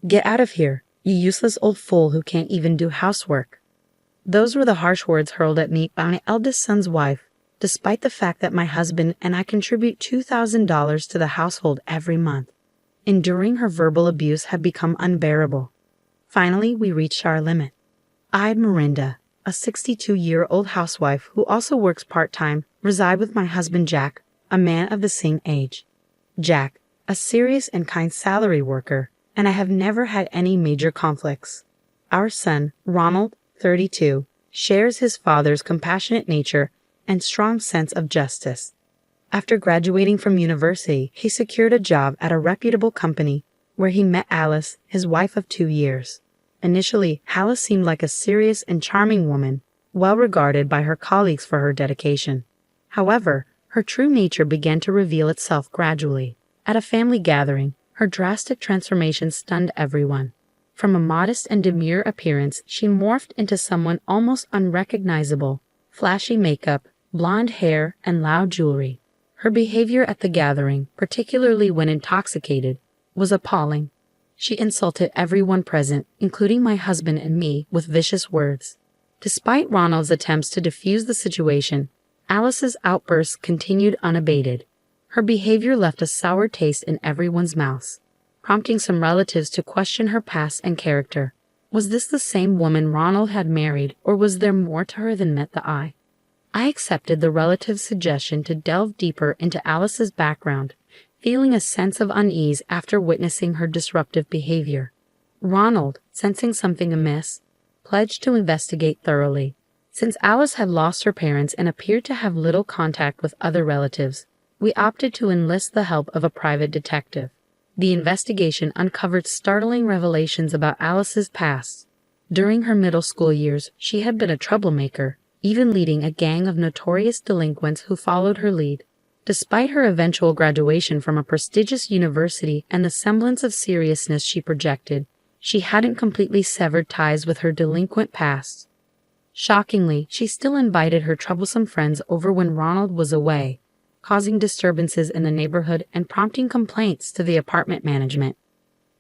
"Get out of here, you useless old fool who can't even do housework." Those were the harsh words hurled at me by my eldest son's wife, despite the fact that my husband and I contribute $2,000 to the household every month. Enduring her verbal abuse had become unbearable. Finally, we reached our limit. I, Miranda, a 62-year-old housewife who also works part-time, reside with my husband Jack, a man of the same age. Jack, a serious and kind salary worker, and I have never had any major conflicts. Our son, Ronald, 32, shares his father's compassionate nature and strong sense of justice. After graduating from university, he secured a job at a reputable company where he met Alice, his wife of 2 years. Initially, Alice seemed like a serious and charming woman, well regarded by her colleagues for her dedication. However, her true nature began to reveal itself gradually. At a family gathering, her drastic transformation stunned everyone. From a modest and demure appearance, she morphed into someone almost unrecognizable. Flashy makeup, blonde hair, and loud jewelry. Her behavior at the gathering, particularly when intoxicated, was appalling. She insulted everyone present, including my husband and me, with vicious words. Despite Ronald's attempts to defuse the situation, Alice's outbursts continued unabated. Her behavior left a sour taste in everyone's mouths, prompting some relatives to question her past and character. Was this the same woman Ronald had married, or was there more to her than met the eye? I accepted the relative's suggestion to delve deeper into Alice's background, feeling a sense of unease after witnessing her disruptive behavior. Ronald, sensing something amiss, pledged to investigate thoroughly. Since Alice had lost her parents and appeared to have little contact with other relatives, we opted to enlist the help of a private detective. The investigation uncovered startling revelations about Alice's past. During her middle school years, she had been a troublemaker, even leading a gang of notorious delinquents who followed her lead. Despite her eventual graduation from a prestigious university and the semblance of seriousness she projected, she hadn't completely severed ties with her delinquent past. Shockingly, she still invited her troublesome friends over when Ronald was away, causing disturbances in the neighborhood and prompting complaints to the apartment management.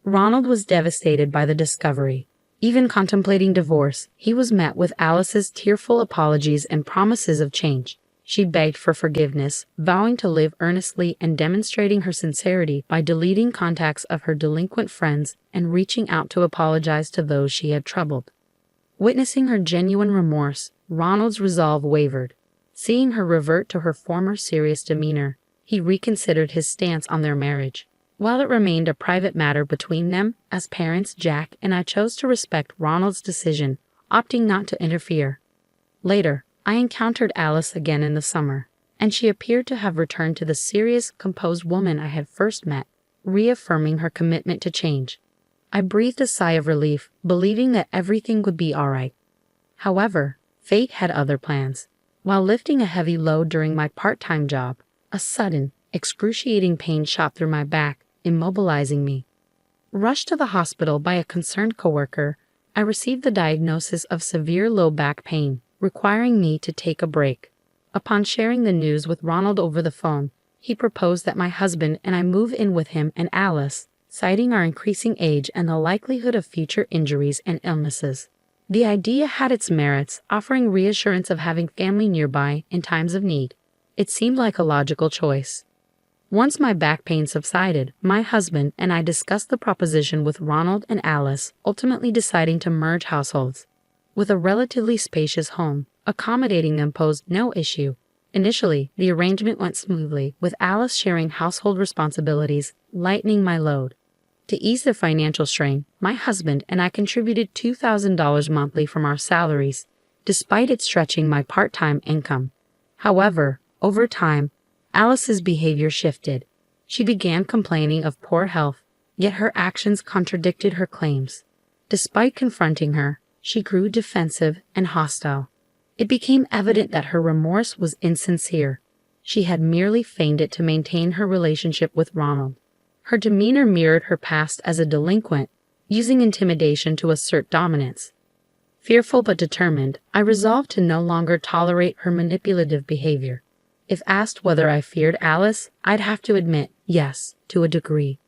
Ronald was devastated by the discovery. Even contemplating divorce, he was met with Alice's tearful apologies and promises of change. She begged for forgiveness, vowing to live earnestly and demonstrating her sincerity by deleting contacts of her delinquent friends and reaching out to apologize to those she had troubled. Witnessing her genuine remorse, Ronald's resolve wavered. Seeing her revert to her former serious demeanor, he reconsidered his stance on their marriage. While it remained a private matter between them, as parents, Jack and I chose to respect Ronald's decision, opting not to interfere. Later, I encountered Alice again in the summer, and she appeared to have returned to the serious, composed woman I had first met, reaffirming her commitment to change. I breathed a sigh of relief, believing that everything would be all right. However, fate had other plans. While lifting a heavy load during my part-time job, a sudden, excruciating pain shot through my back, immobilizing me. Rushed to the hospital by a concerned coworker, I received the diagnosis of severe low back pain, requiring me to take a break. Upon sharing the news with Ronald over the phone, he proposed that my husband and I move in with him and Alice, citing our increasing age and the likelihood of future injuries and illnesses. The idea had its merits, offering reassurance of having family nearby in times of need. It seemed like a logical choice. Once my back pain subsided, my husband and I discussed the proposition with Ronald and Alice, ultimately deciding to merge households. With a relatively spacious home, accommodating them posed no issue. Initially, the arrangement went smoothly, with Alice sharing household responsibilities, lightening my load. To ease the financial strain, my husband and I contributed $2,000 monthly from our salaries, despite it stretching my part-time income. However, over time, Alice's behavior shifted. She began complaining of poor health, yet her actions contradicted her claims. Despite confronting her, she grew defensive and hostile. It became evident that her remorse was insincere. She had merely feigned it to maintain her relationship with Ronald. Her demeanor mirrored her past as a delinquent, using intimidation to assert dominance. Fearful but determined, I resolved to no longer tolerate her manipulative behavior. If asked whether I feared Alice, I'd have to admit yes, to a degree.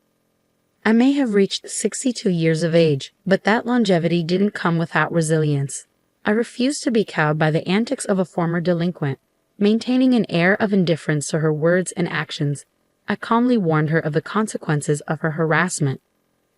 I may have reached 62 years of age, but that longevity didn't come without resilience. I refused to be cowed by the antics of a former delinquent. Maintaining an air of indifference to her words and actions, I calmly warned her of the consequences of her harassment.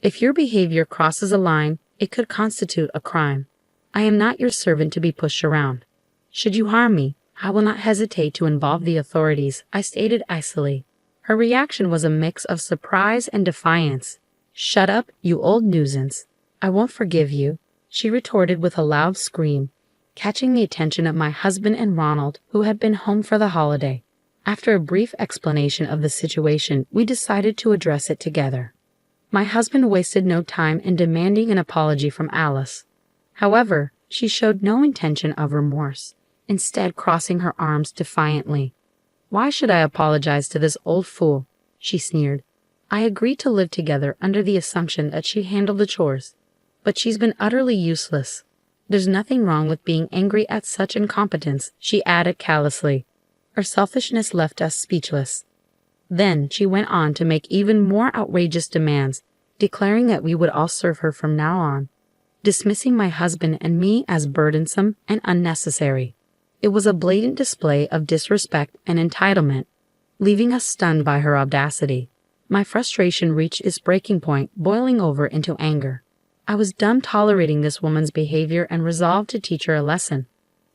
If your behavior crosses a line, it could constitute a crime. I am not your servant to be pushed around. Should you harm me, I will not hesitate to involve the authorities, I stated icily. Her reaction was a mix of surprise and defiance. Shut up, you old nuisance. I won't forgive you, she retorted with a loud scream, catching the attention of my husband and Ronald, who had been home for the holiday. After a brief explanation of the situation, we decided to address it together. My husband wasted no time in demanding an apology from Alice. However, she showed no intention of remorse, instead crossing her arms defiantly. Why should I apologize to this old fool? She sneered. I agreed to live together under the assumption that she handled the chores. But she's been utterly useless. There's nothing wrong with being angry at such incompetence, she added callously. Her selfishness left us speechless. Then she went on to make even more outrageous demands, declaring that we would all serve her from now on, dismissing my husband and me as burdensome and unnecessary. It was a blatant display of disrespect and entitlement, leaving us stunned by her audacity. My frustration reached its breaking point, boiling over into anger. I was done tolerating this woman's behavior and resolved to teach her a lesson.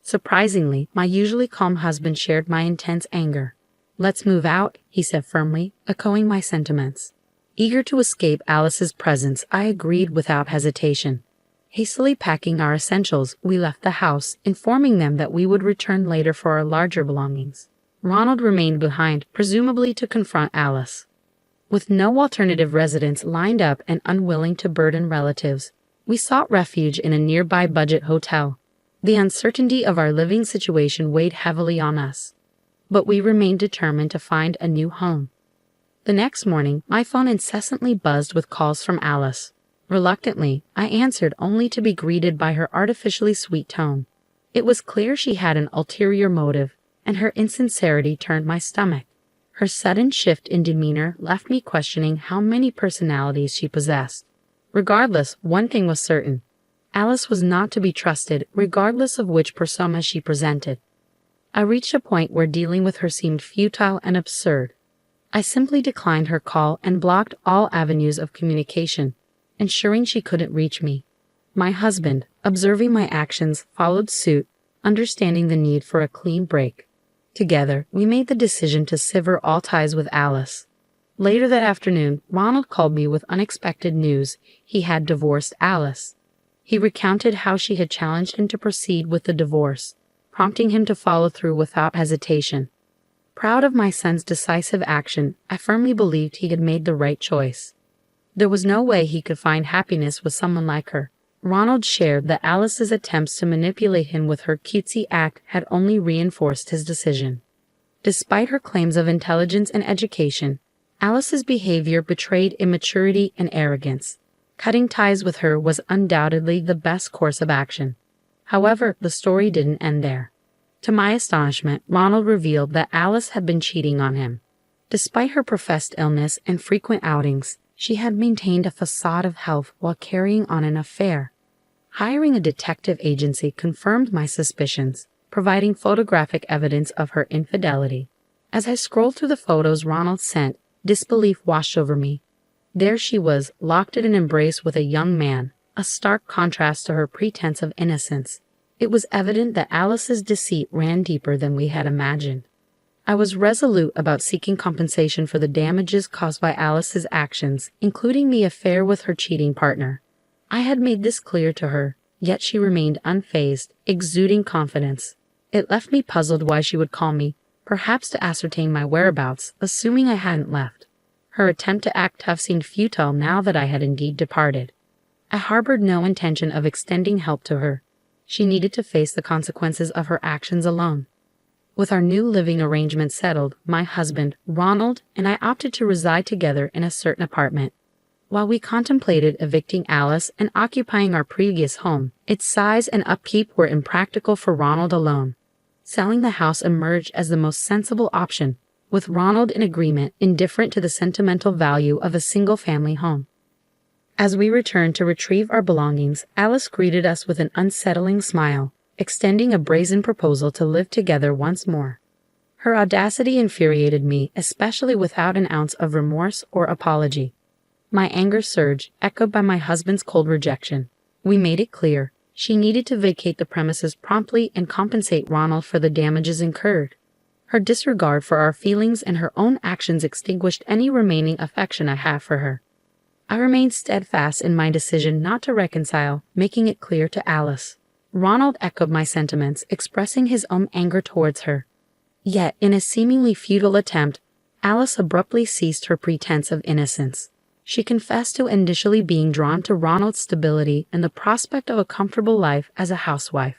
Surprisingly, my usually calm husband shared my intense anger. Let's move out, he said firmly, echoing my sentiments. Eager to escape Alice's presence, I agreed without hesitation. Hastily packing our essentials, we left the house, informing them that we would return later for our larger belongings. Ronald remained behind, presumably to confront Alice. With no alternative residence lined up and unwilling to burden relatives, we sought refuge in a nearby budget hotel. The uncertainty of our living situation weighed heavily on us, but we remained determined to find a new home. The next morning, my phone incessantly buzzed with calls from Alice. Reluctantly, I answered only to be greeted by her artificially sweet tone. It was clear she had an ulterior motive, and her insincerity turned my stomach. Her sudden shift in demeanor left me questioning how many personalities she possessed. Regardless, one thing was certain. Alice was not to be trusted, regardless of which persona she presented. I reached a point where dealing with her seemed futile and absurd. I simply declined her call and blocked all avenues of communication, ensuring she couldn't reach me. My husband, observing my actions, followed suit, understanding the need for a clean break. Together, we made the decision to sever all ties with Alice. Later that afternoon, Ronald called me with unexpected news. He had divorced Alice. He recounted how she had challenged him to proceed with the divorce, prompting him to follow through without hesitation. Proud of my son's decisive action, I firmly believed he had made the right choice. There was no way he could find happiness with someone like her. Ronald shared that Alice's attempts to manipulate him with her cutesy act had only reinforced his decision. Despite her claims of intelligence and education, Alice's behavior betrayed immaturity and arrogance. Cutting ties with her was undoubtedly the best course of action. However, the story didn't end there. To my astonishment, Ronald revealed that Alice had been cheating on him. Despite her professed illness and frequent outings, she had maintained a facade of health while carrying on an affair. Hiring a detective agency confirmed my suspicions, providing photographic evidence of her infidelity. As I scrolled through the photos Ronald sent, disbelief washed over me. There she was, locked in an embrace with a young man, a stark contrast to her pretense of innocence. It was evident that Alice's deceit ran deeper than we had imagined. I was resolute about seeking compensation for the damages caused by Alice's actions, including the affair with her cheating partner. I had made this clear to her, yet she remained unfazed, exuding confidence. It left me puzzled why she would call me, perhaps to ascertain my whereabouts, assuming I hadn't left. Her attempt to act tough seemed futile now that I had indeed departed. I harbored no intention of extending help to her. She needed to face the consequences of her actions alone. With our new living arrangement settled, my husband, Ronald, and I opted to reside together in a certain apartment. While we contemplated evicting Alice and occupying our previous home, its size and upkeep were impractical for Ronald alone. Selling the house emerged as the most sensible option, with Ronald in agreement, indifferent to the sentimental value of a single-family home. As we returned to retrieve our belongings, Alice greeted us with an unsettling smile, extending a brazen proposal to live together once more. Her audacity infuriated me, especially without an ounce of remorse or apology. My anger surged, echoed by my husband's cold rejection. We made it clear she needed to vacate the premises promptly and compensate Ronald for the damages incurred. Her disregard for our feelings and her own actions extinguished any remaining affection I have for her. I remained steadfast in my decision not to reconcile, making it clear to Alice. Ronald echoed my sentiments, expressing his own anger towards her. Yet, in a seemingly futile attempt, Alice abruptly ceased her pretense of innocence. She confessed to initially being drawn to Ronald's stability and the prospect of a comfortable life as a housewife.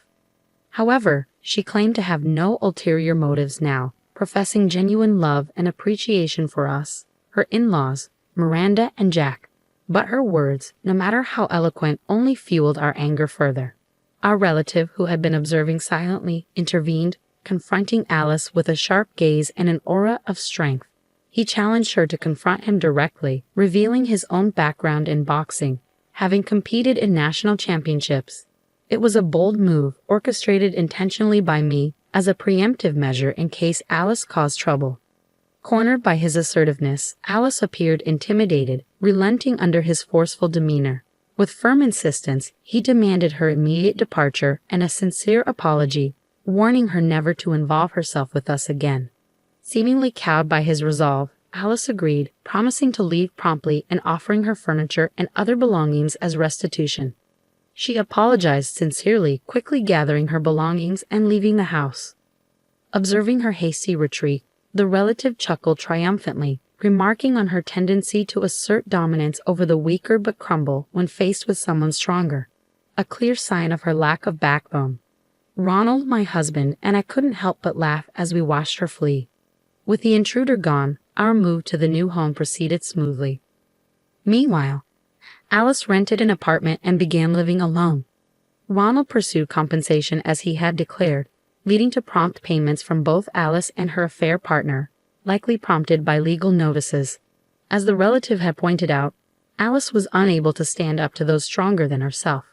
However, she claimed to have no ulterior motives now, professing genuine love and appreciation for us, her in-laws, Miranda and Jack. But her words, no matter how eloquent, only fueled our anger further. Our relative, who had been observing silently, intervened, confronting Alice with a sharp gaze and an aura of strength. He challenged her to confront him directly, revealing his own background in boxing, having competed in national championships. It was a bold move, orchestrated intentionally by me, as a preemptive measure in case Alice caused trouble. Cornered by his assertiveness, Alice appeared intimidated, relenting under his forceful demeanor. With firm insistence, he demanded her immediate departure and a sincere apology, warning her never to involve herself with us again. Seemingly cowed by his resolve, Alice agreed, promising to leave promptly and offering her furniture and other belongings as restitution. She apologized sincerely, quickly gathering her belongings and leaving the house. Observing her hasty retreat, the relative chuckled triumphantly, remarking on her tendency to assert dominance over the weaker but crumble when faced with someone stronger, a clear sign of her lack of backbone. Ronald, my husband, and I couldn't help but laugh as we watched her flee. With the intruder gone, our move to the new home proceeded smoothly. Meanwhile, Alice rented an apartment and began living alone. Ronald pursued compensation as he had declared, leading to prompt payments from both Alice and her affair partner, likely prompted by legal notices. As the relative had pointed out, Alice was unable to stand up to those stronger than herself.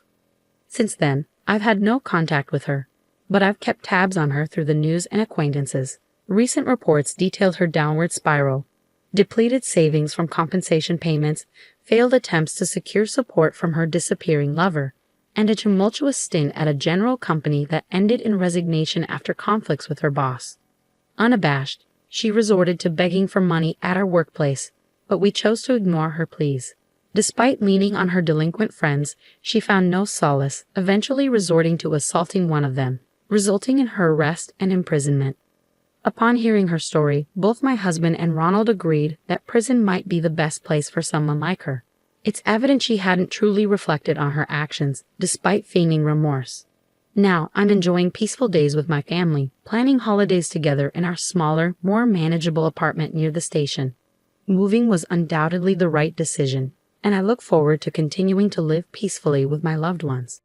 Since then, I've had no contact with her, but I've kept tabs on her through the news and acquaintances. Recent reports detailed her downward spiral, depleted savings from compensation payments, failed attempts to secure support from her disappearing lover, and a tumultuous stint at a general company that ended in resignation after conflicts with her boss. Unabashed, she resorted to begging for money at our workplace, but we chose to ignore her pleas. Despite leaning on her delinquent friends, she found no solace, eventually resorting to assaulting one of them, resulting in her arrest and imprisonment. Upon hearing her story, both my husband and Ronald agreed that prison might be the best place for someone like her. It's evident she hadn't truly reflected on her actions, despite feigning remorse. Now, I'm enjoying peaceful days with my family, planning holidays together in our smaller, more manageable apartment near the station. Moving was undoubtedly the right decision, and I look forward to continuing to live peacefully with my loved ones.